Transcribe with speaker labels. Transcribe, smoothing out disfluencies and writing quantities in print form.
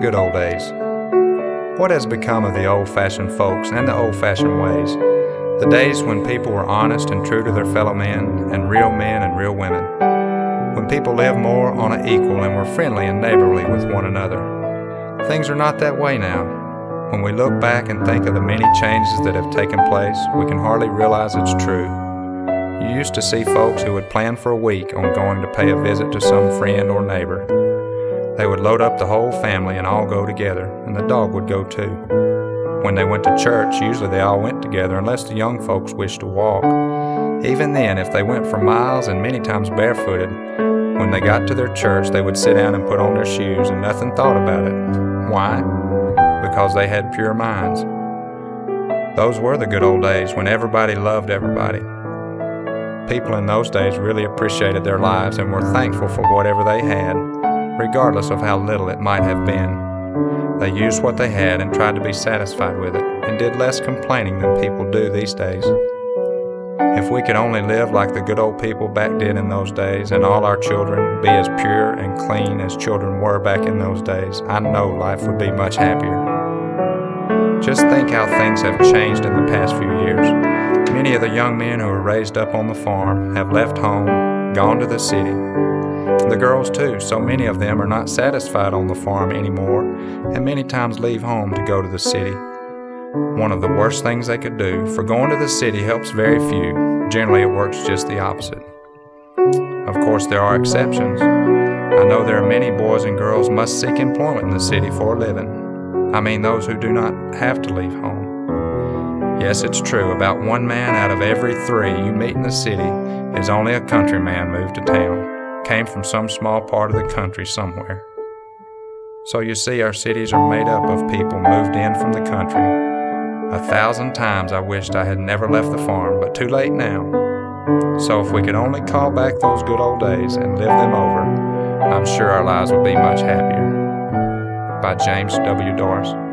Speaker 1: good old days. What has become of the old-fashioned folks and the old-fashioned ways? The days when people were honest and true to their fellow men and real women. When people lived more on an equal and were friendly and neighborly with one another. Things are not that way now. When we look back and think of the many changes that have taken place, we can hardly realize it's true. You used to see folks who would plan for a week on going to pay a visit to some friend or neighbor. They would load up the whole family and all go together, and the dog would go too. When they went to church, usually they all went together unless the young folks wished to walk. Even then, if they went for miles and many times barefooted, when they got to their church, they would sit down and put on their shoes and nothing thought about it. Why? Because they had pure minds. Those were the good old days when everybody loved everybody. People in those days really appreciated their lives and were thankful for whatever they had, regardless of how little it might have been. They used what they had and tried to be satisfied with it, and did less complaining than people do these days. If we could only live like the good old people back did in those days, and all our children be as pure and clean as children were back in those days, I know life would be much happier. Just think how things have changed in the past few years. Many of the young men who were raised up on the farm have left home, gone to the city. The girls too, so many of them are not satisfied on the farm anymore, and many times leave home to go to the city. One of the worst things they could do, for going to the city helps very few. Generally it works just the opposite. Of course there are exceptions. I know there are many boys and girls must seek employment in the city for a living. I mean those who do not have to leave home. Yes, it's true, about 1 man out of every 3 you meet in the city is only a country man moved to town, came from some small part of the country somewhere. So you see, our cities are made up of people moved in from the country. 1,000 times I wished I had never left the farm, but too late now. So if we could only call back those good old days and live them over, I'm sure our lives would be much happier. By James W. Dorris.